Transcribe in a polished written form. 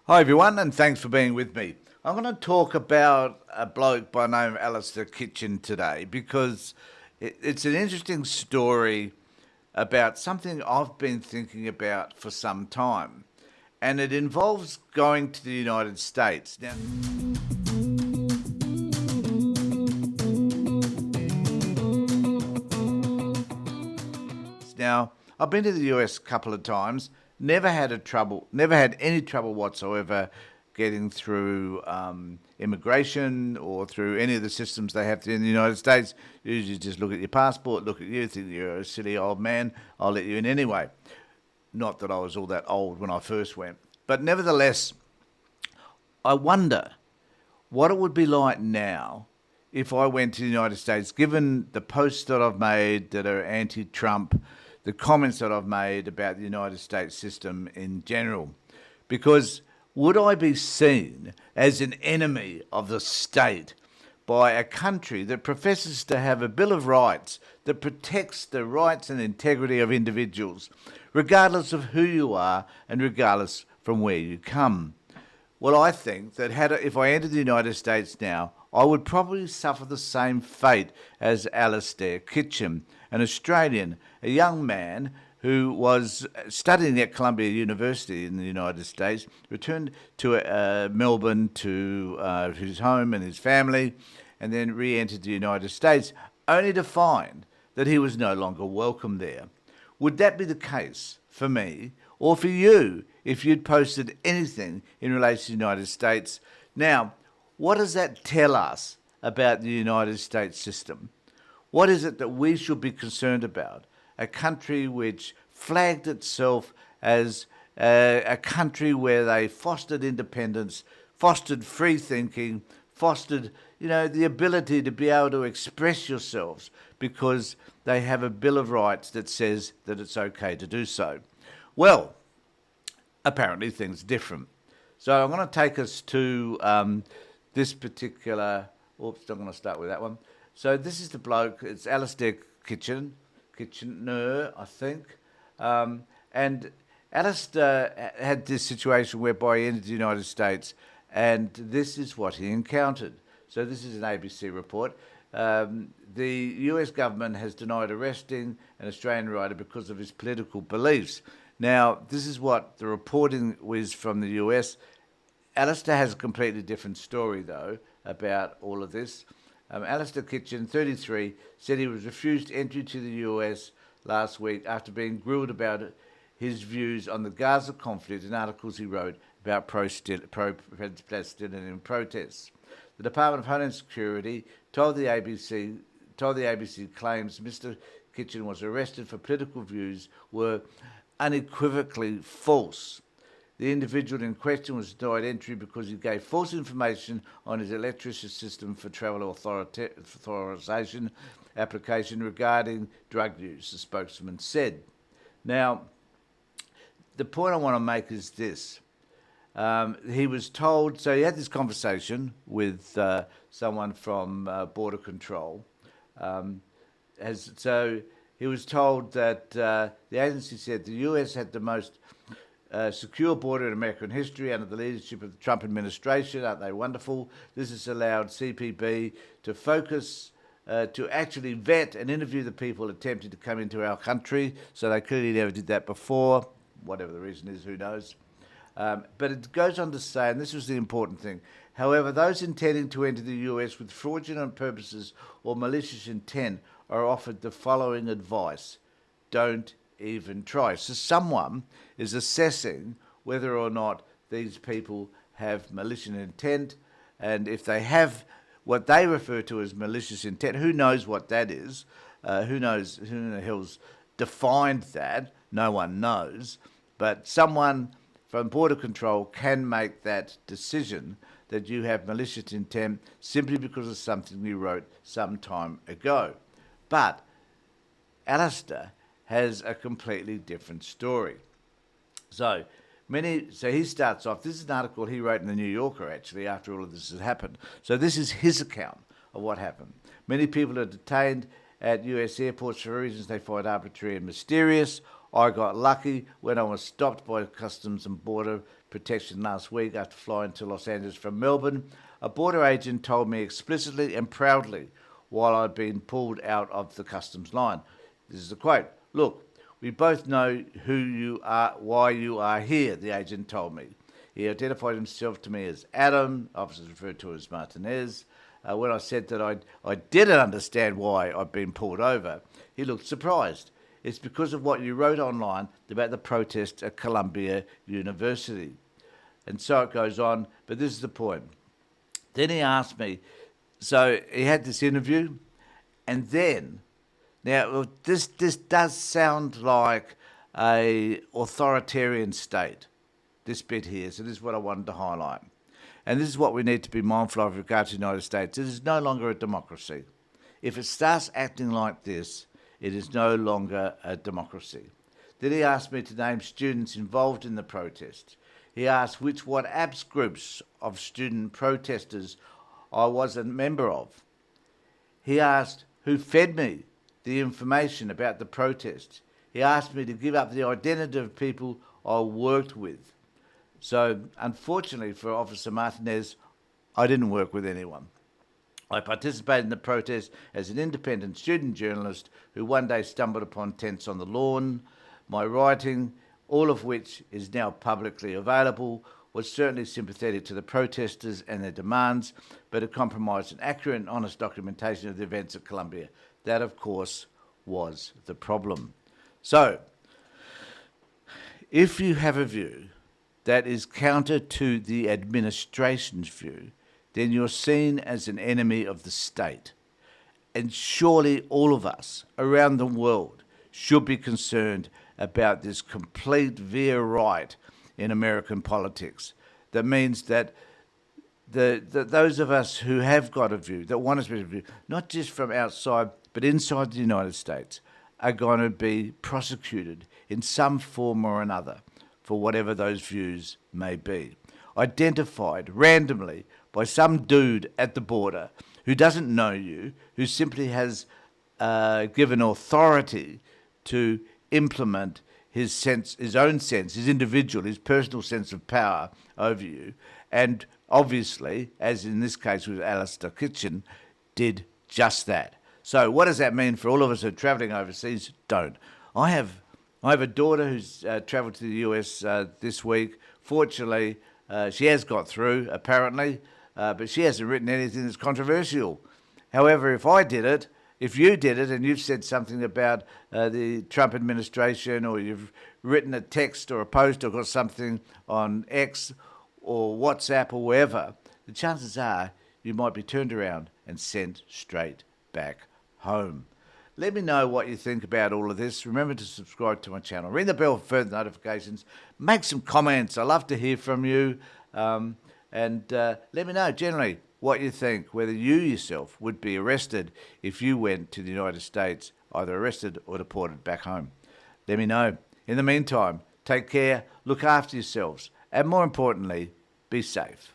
Hi everyone, and thanks for being with me. I'm going to talk about a bloke by the name of Alister Kitchen today because it's an interesting story about something I've been thinking about for some time, and it involves going to the United States. Now, I've been to the US a couple of times. Never had any trouble whatsoever getting through immigration or through any of the systems they have in the United States. You usually just look at your passport, look at you, think you're a silly old man. I'll let you in anyway. Not that I was all that old when I first went, but nevertheless, I wonder what it would be like now if I went to the United States, given the posts that I've made that are anti Trump, the comments that I've made about the United States system in general. Because would I be seen as an enemy of the state by a country that professes to have a Bill of Rights that protects the rights and integrity of individuals, regardless of who you are and regardless from where you come? Well, I think that if I entered the United States now, I would probably suffer the same fate as Alister Kitchen, an Australian, a young man who was studying at Columbia University in the United States, returned to Melbourne to his home and his family, and then re-entered the United States, only to find that he was no longer welcome there. Would that be the case for me or for you if you'd posted anything in relation to the United States? Now, what does that tell us about the United States system? What is it that we should be concerned about? A country which flagged itself as a country where they fostered independence, fostered free thinking, fostered, the ability to be able to express yourselves because they have a Bill of Rights that says that it's okay to do so. Well, apparently things are different. So I'm going to take us to this particular. Oops, I'm going to start with that one. So this is the bloke. It's Alister Kitchener, I think. And Alister had this situation whereby he entered the United States, and this is what he encountered. So this is an ABC report. The US government has denied arresting an Australian writer because of his political beliefs. Now, this is what the reporting was from the US. Alister has a completely different story, though, about all of this. Alister Kitchen, 33, said he was refused entry to the US last week after being grilled about his views on the Gaza conflict in articles he wrote about pro-Palestinian protests. The Department of Homeland Security told the ABC claims Mr. Kitchen was arrested for political views were unequivocally false. The individual in question was denied entry because he gave false information on his electricity system for travel authorization application regarding drug use, the spokesman said. Now, the point I want to make is this. He was told, so he had this conversation with someone from Border Control. So he was told that the agency said the US had the most secure border in American history under the leadership of the Trump administration. Aren't they wonderful? This has allowed CPB to focus, to actually vet and interview the people attempting to come into our country. So they clearly never did that before, whatever the reason is, who knows. But it goes on to say, and this was the important thing, however, those intending to enter the US with fraudulent purposes or malicious intent are offered the following advice: don't even try. So someone is assessing whether or not these people have malicious intent, and if they have what they refer to as malicious intent, who knows what that is? Who knows? Who in the hell's defined that? No one knows. But someone from Border Control can make that decision that you have malicious intent simply because of something you wrote some time ago. But Alister has a completely different story. So he starts off. This is an article he wrote in the New Yorker actually after all of this had happened. So this is his account of what happened. Many people are detained at US airports for reasons they find arbitrary and mysterious. I got lucky when I was stopped by Customs and Border protection last week after flying to Los Angeles from Melbourne. A border agent told me explicitly and proudly while I'd been pulled out of the customs line. This is the quote. "Look, we both know who you are, why you are here," the agent told me. He identified himself to me as Adam, officers referred to as Martinez. When I said that I didn't understand why I'd been pulled over, he looked surprised. "It's because of what you wrote online about the protest at Columbia University." And so it goes on, but this is the point. Then he asked me, so he had this interview, and then, now this does sound like a authoritarian state, this bit here, so this is what I wanted to highlight. And this is what we need to be mindful of with regard to the United States. It is no longer a democracy. If it starts acting like this, it is no longer a democracy. Then he asked me to name students involved in the protest. He asked which WhatsApp groups of student protesters I was a member of. He asked who fed me the information about the protest. He asked me to give up the identity of people I worked with. So, unfortunately for Officer Martinez, I didn't work with anyone. I participated in the protest as an independent student journalist who one day stumbled upon tents on the lawn. My writing, all of which is now publicly available, was certainly sympathetic to the protesters and their demands, but it compromised an accurate and honest documentation of the events at Columbia. That, of course, was the problem. So, if you have a view that is counter to the administration's view, then you're seen as an enemy of the state. And surely all of us around the world should be concerned about this complete veer right in American politics. That means that those of us who have got a view, that want to speak a view, not just from outside, but inside the United States, are going to be prosecuted in some form or another for whatever those views may be. Identified randomly by some dude at the border who doesn't know you, who simply has given authority to implement his own sense, his individual, his personal sense of power over you, and obviously, as in this case with Alister Kitchen, did just that. So what does that mean for all of us who are travelling overseas? Don't. I have a daughter who's travelled to the US this week. Fortunately, she has got through, apparently, but she hasn't written anything that's controversial. However, if I did it, if you did it and you've said something about the Trump administration, or you've written a text or a post or got something on X or WhatsApp or wherever, the chances are you might be turned around and sent straight back home. Let me know what you think about all of this. Remember to subscribe to my channel. Ring the bell for further notifications. Make some comments. I love to hear from you. And let me know generally what you think, whether you yourself would be arrested if you went to the United States, either arrested or deported back home. Let me know. In the meantime, take care, look after yourselves, and more importantly, be safe.